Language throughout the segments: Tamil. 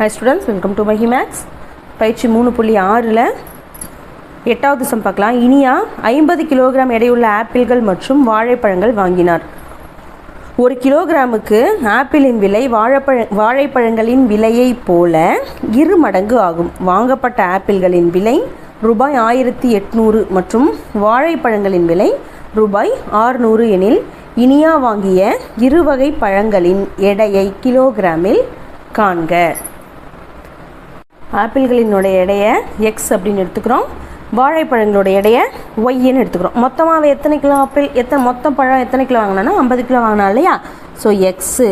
Hi students, welcome to MahiMax. பயிற்சி 3.6ல் 8வது சம் பார்க்கலாம். இனியா 50 கிலோகிராம் எடையுள்ள ஆப்பிள்கள் மற்றும் வாழைப்பழங்கள் வாங்கினார். 1 கிலோகிராமுக்கு ஆப்பிளின் விலை வாழைப்பழங்களின் விலையைப் போல 2 மடங்கு ஆகும். வாங்கப்பட்ட ஆப்பிள்களின் விலை ரூபாய் 1800 மற்றும் வாழைப்பழங்களின் விலை ரூபாய் 600 எனில் இனியா வாங்கிய இருவகை பழங்களின் எடையை கிலோகிராமில் காண்க. ஆப்பிள்களினுடைய எடையை எக்ஸ் அப்படின்னு எடுத்துக்கிறோம், வாழைப்பழங்களோட எடையை ஒய்ன்னு எடுத்துக்கிறோம். மொத்தமாக எத்தனை கிலோ ஆப்பிள் மொத்தம் பழம் எத்தனை கிலோ வாங்கினா 50 கிலோ வாங்கினா இல்லையா? So x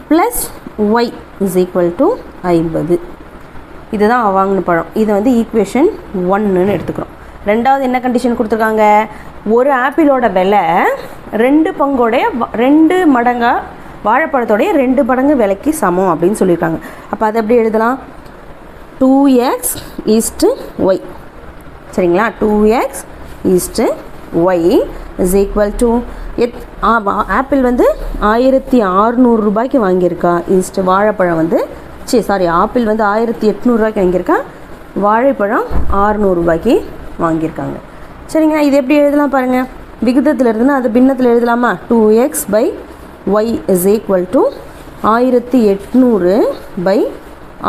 plus y is equal to 50. இதுதான் வாங்கின பழம். இது வந்து ஈக்குவேஷன் 1ன்னு எடுத்துக்கிறோம். ரெண்டாவது என்ன கண்டிஷன் கொடுத்துருக்காங்க? ஒரு ஆப்பிளோட விலை 2 மடங்காக வாழைப்பழத்தோடைய 2 மடங்கு விலைக்கு சமம் அப்படின்னு சொல்லியிருக்காங்க. அப்போ அதை எப்படி எழுதலாம்? 2x is to y. சரிங்களா? 2x is to y is equal to apple வந்து 1600 ரூபாய்க்கு வாங்கியிருக்கா, ஈஸ்ட்டு வாழைப்பழம் வந்து ஆப்பிள் வந்து 1800 ரூபாய்க்கு வாங்கியிருக்கா, வாழைப்பழம் 600 ரூபாய்க்கு வாங்கியிருக்காங்க. சரிங்களா? இது எப்படி எழுதலாம் பாருங்கள். விகிதத்தில் எழுதுனா அது பின்னத்தில் எழுதலாமா? 2x by y is equal to 1800 by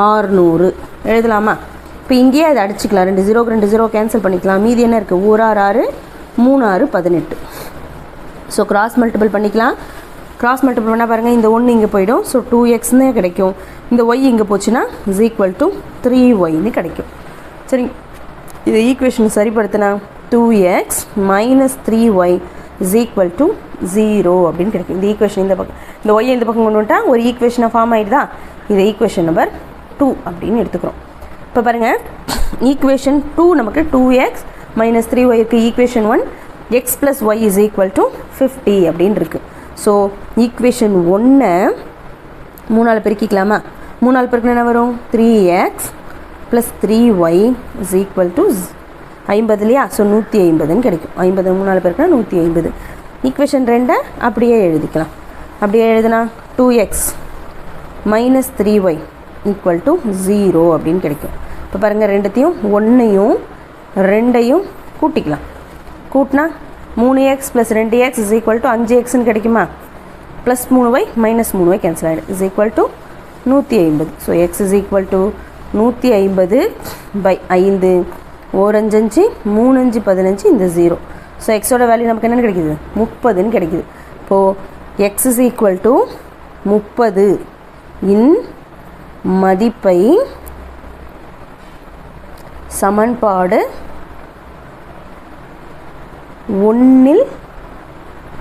600 எழுதலாமா? இப்போ இங்கேயே அதை அடிச்சுக்கலாம். 2 0க்கு 2 0 கேன்சல் பண்ணிக்கலாம். மீதி என்ன இருக்குது? 1 6 3 6 18. ஸோ கிராஸ் மல்டிபிள் பண்ணிக்கலாம். கிராஸ் மல்டிபிள் பண்ணால் பாருங்கள், இந்த 1 இங்கே போயிடும். ஸோ 2xன்னு கிடைக்கும். இந்த ஒய் இங்கே போச்சுன்னா இஸ் ஈக்குவல் டு 3yன்னு கிடைக்கும். சரி, இது ஈக்குவேஷன் சரிப்படுத்தினா 2x minus 3y is equal to 0 அப்படின்னு கிடைக்கும். இந்த ஈக்குவேஷன் இந்த பக்கம், இந்த ஒய்யை இந்த பக்கம் கொண்டு வந்துட்டால் ஒரு ஈக்குவேஷனை ஃபார்ம் ஆகிடுதா? இது ஈக்குவேஷன் நம்பர் 2 அப்படின்னு எடுத்துக்கிறோம். இப்போ பாருங்கள், ஈக்குவேஷன் 2 நமக்கு 2x மைனஸ் 3y இருக்குது. Equation 1 x plus y is equal to 50 அப்படின்னு இருக்குது. So equation 1 3ஆல் பெருக்கிக்கலாமா? 3ஆல் பெருக்கினா என்ன வரும்? 3x plus 3y is equal to 50 இல்லையா? ஸோ 150ன்னு கிடைக்கும். 50 3ஆல் பெருக்கினா 150. ஈக்குவேஷன் 2 அப்படியே எழுதிக்கலாம். அப்படியே எழுதுனா 2x minus 3y equal to 0 அப்படின்னு கிடைக்கும். இப்போ பாருங்கள், ரெண்டுத்தையும் 1ஐயும் 2ஐயும் கூட்டிக்கலாம். கூட்டினா 3x plus 2x is equal to 5xன்னு கிடைக்குமா? Plus 3y minus 3y cancel ஆகிடும். Is equal to 150. So x is equal to 150 by 5 1 5 5 3 5 15 இந்த 0. ஸோ எக்ஸோட வேல்யூ நமக்கு என்னென்னு கிடைக்கிது? 30ன்னு கிடைக்கிது. இப்போது எக்ஸ் இஸ் ஈக்குவல் டு 30 இன் மதிப்பை சமன்பாடு 1ல்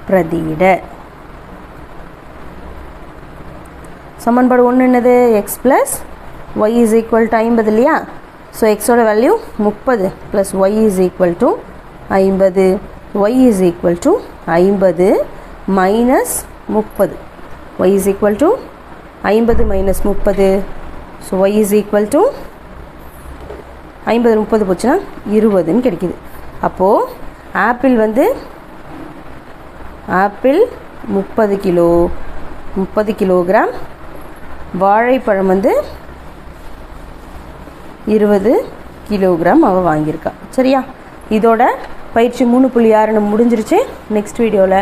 பிரதியிட. சமன்பாடு 1 என்னது? X plus y is equal to 50 இல்லையா? ஸோ எக்ஸோட value 30 plus y is equal to 50. Y is equal to 50 minus 30. Y is equal to 50 minus 30. So y is equal to 50 30 போச்சுன்னா 20ன்னு கிடைக்கிது. அப்போது ஆப்பிள் 30 கிலோகிராம், வாழைப்பழம் 20 கிலோகிராம் அவள் வாங்கியிருக்கா. சரியா? இதோட பயிற்சி 3.6 முடிஞ்சிருச்சு. நெக்ஸ்ட் வீடியோவில்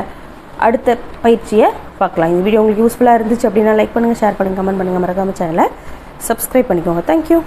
அடுத்த பயிற்சியை பார்க்கலாம். இந்த வீடியோ உங்களுக்கு யூஸ்ஃபுல்லாக இருந்துச்சு அப்படின்னா லைக் பண்ணுங்கள், ஷேர் பண்ணுங்கள், கமெண்ட் பண்ணுங்கள், மறக்காமல் சேனலை சப்ஸ்கிரைப் பண்ணிக்கோங்க. தேங்க்யூ.